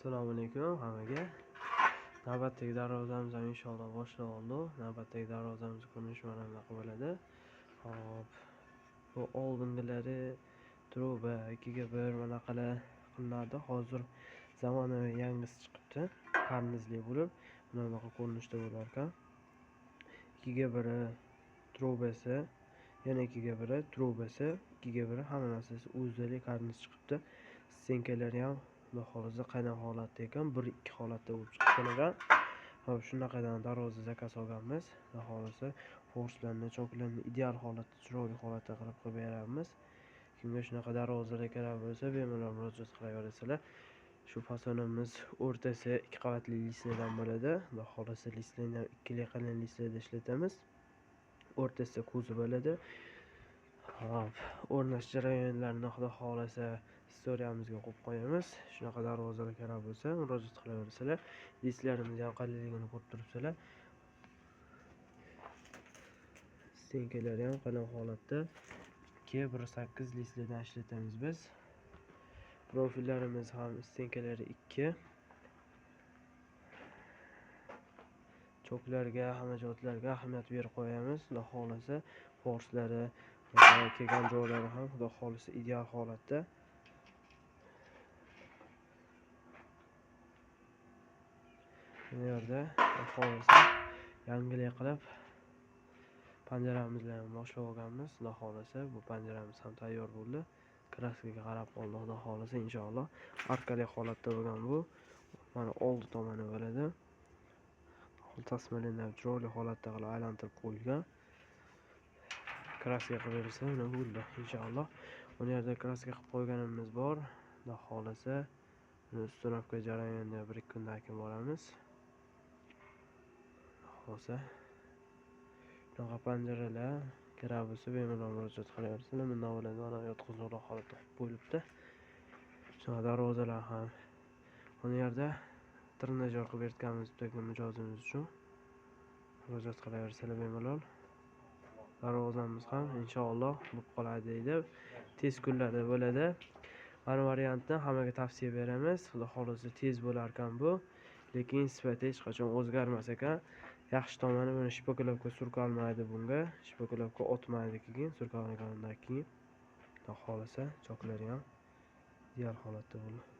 Assalomu alaykum hammaga. Navbatdagi darvozamiz ham inshaalloh boshlab oldi. Navbatdagi darvozamiz ko'rinishi mana bunaqa bo'ladi. Hop. Bu oldingilari truba 2ga1 bunaqalar qilinadi. Hozir zamonaviy yangisi chiqibdi. Karnizli bo'lib, mana bunaqa ko'rinishda bo'lar ekan. 2ga1 trubasi, yana 2ga1 trubasi, 2ga1 hamma narsasi o'zali karniz chiqibdi. Stenkalari ham Xudo xolisa qaynaq holatda ekan, 1-2 holatda bo'lib chiqqan ekan. Hop, shunaqadan darvoza zakaz olganmiz. Xudo xolisa forslarni, choklarni ideal holatda, chiroyli holatda qilib beramiz. Kimga shunaqa darvozalar kerak bo'lsa, bemalol murojaat qilaverasizlar. Shu fasonimiz o'rtasi 2 qavatli lisladan bo'ladi. Xudo xolisa lisladan ham 2 qalin lislada ishlatamiz. O'rtasida ko'zi bo'ladi. Hop, o'rnash jarayonlarini Xudo xolisa storiyamizga qo'yib qo'yamiz. Shunaqa darvozalar kerak bo'lsa, murojaat qilaverasizlar. Lislarimizning ham qalinligini ko'rib turibsizlar. Stenkalari ham qalin holatda 2-1.8 lisladan ishlatamiz biz. Profillarimiz ham stenkalari 2. Choklarga, hamajotlarga ahamiyat berib qo'yamiz. Xudo xolisa forslari va kelgan joylari ham Xudo xolisa ideal holatda. Bu yerda Xudo xolisa yangilik qilib panjaramizni ham boshlab olganmiz. Xudo xolisa bu panjaramiz ham tayyor bo'ldi. Kraskaga qarab qoldi. Xudo xolisa inshaalloh arkali holatda bo'lgan bu. Mana oldi tomoni bo'ladi. Tasmalarni ham chiroyli holatda qilib aylantirib qo'yilgan. Kraska qilib bersa, uni bo'ldi inshaalloh. Uni yerda kraska qilib qo'yganimiz bor. Xudo xolisa uni ustunovka jarayoniga 1-2 kundan keyin boramiz. Xo'sa, shunaqa panjaralar kerak bo'lsa, bemalol murojaat qilaverasizlar. Bundan bo'ladi, mana yotqizuvlar holatda qo'yib qo'yilibdi. Shunaqa darvozalar ham uni yerda tirnajor qilib berganmiz bitta mijozimiz uchun. Murojaat qilaverasizlar bemalol. Darvozamiz ham inshaalloh bo'lib qoladi deydi. Tez kunlarda bo'ladi. Mana variantni hammaga tavsiya beramiz. Xudo xolisa tez bo'lar ekan bu, lekin sifati hech qachon o'zgarmas ekan. Yaxshi tomoni buni shpokolovka surkalmaydi bunga. Shpokolovka o'tmaydi keyin surkalgandan keyin. Xudo xolisa choklari ham ideal holatda bo'ladi.